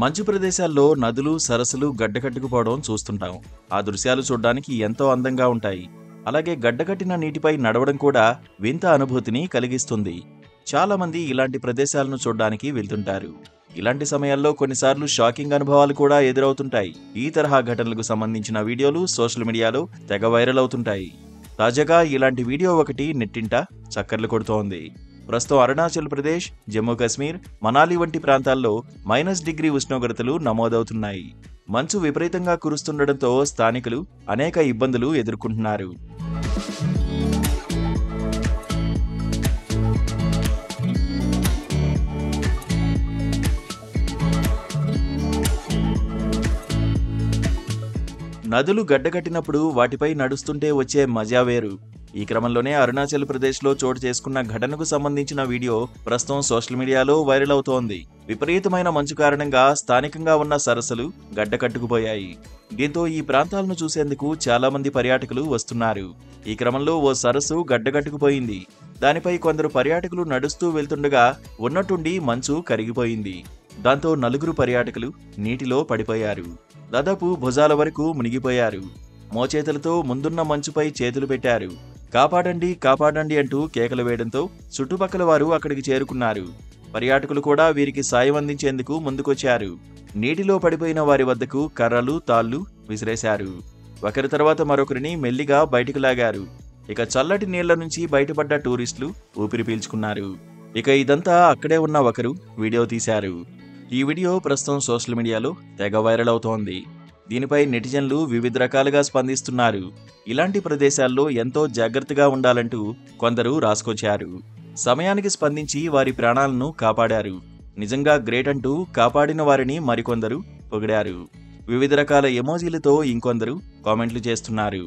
మంచు ప్రదేశాల్లో నదులు, సరస్సులు గడ్డకట్టుకుపోవడం చూస్తుంటాం. ఆ దృశ్యాలు చూడ్డానికి ఎంతో అందంగా ఉంటాయి. అలాగే గడ్డకట్టిన నీటిపై నడవడం కూడా వింత అనుభూతిని కలిగిస్తుంది. చాలా మంది ఇలాంటి ప్రదేశాలను చూడ్డానికి వెళ్తుంటారు. ఇలాంటి సమయాల్లో కొన్నిసార్లు షాకింగ్ అనుభవాలు కూడా ఎదురవుతుంటాయి. ఈ తరహా ఘటనలకు సంబంధించిన వీడియోలు సోషల్ మీడియాలో తెగ వైరల్ అవుతుంటాయి. తాజాగా ఇలాంటి వీడియో ఒకటి నెట్టింట చక్కర్లు కొడుతోంది. ప్రస్తుతం అరుణాచల్ ప్రదేశ్, జమ్మూ కాశ్మీర్, మనాలి వంటి ప్రాంతాల్లో -డిగ్రీ ఉష్ణోగ్రతలు నమోదవుతున్నాయి. మంచు విపరీతంగా కురుస్తుండటంతో స్థానికులు అనేక ఇబ్బందులు ఎదుర్కొంటున్నారు. నదులు గడ్డకట్టినప్పుడు వాటిపై నడుస్తుంటే వచ్చే మజా వేరు. ఈ క్రమంలోనే అరుణాచల్ ప్రదేశ్లో చోటు చేసుకున్న ఘటనకు సంబంధించిన వీడియో ప్రస్తుతం సోషల్ మీడియాలో వైరల్ అవుతోంది. విపరీతమైన మంచు కారణంగా స్థానికంగా ఉన్న సరస్సులు గడ్డకట్టుకుపోయాయి. దీంతో ఈ ప్రాంతాలను చూసేందుకు చాలా మంది పర్యాటకులు వస్తున్నారు. ఈ క్రమంలో ఓ సరస్సు గడ్డకట్టుకుపోయింది. దానిపై కొందరు పర్యాటకులు నడుస్తూ వెళ్తుండగా ఉన్నట్టుండి మంచు కరిగిపోయింది. దాంతో నలుగురు పర్యాటకులు నీటిలో పడిపోయారు. దాదాపు భుజాల వరకు మునిగిపోయారు. మోచేతులతో ముందున్న మంచుపై చేతులు పెట్టారు. కాపాడండి, కాపాడండి అంటూ కేకలు వేయడంతో చుట్టుపక్కల వారు అక్కడికి చేరుకున్నారు. పర్యాటకులు కూడా వీరికి సాయం అందించేందుకు ముందుకొచ్చారు. నీటిలో పడిపోయిన వారి వద్దకు కర్రలు, తాళ్లు విసిరేశారు. ఒకరి తర్వాత మరొకరిని మెల్లిగా బయటకు లాగారు. ఇక చల్లటి నీళ్ల నుంచి బయటపడ్డ టూరిస్టులు ఊపిరి పీల్చుకున్నారు. ఇక ఇదంతా అక్కడే ఉన్న ఒకరు వీడియో తీశారు. ఈ వీడియో ప్రస్తుతం సోషల్ మీడియాలో తెగ వైరల్ అవుతోంది. దీనిపై నెటిజన్లు వివిధ రకాలుగా స్పందిస్తున్నారు. ఇలాంటి ప్రదేశాల్లో ఎంతో జాగ్రత్తగా ఉండాలంటూ కొందరు రాసుకొచ్చారు. సమయానికి స్పందించి వారి ప్రాణాలను కాపాడారు. నిజంగా గ్రేట్ అంటూ కాపాడిన వారిని మరికొందరు పొగిడారు. వివిధ రకాల ఎమోజీలతో ఇంకొందరు కామెంట్లు చేస్తున్నారు.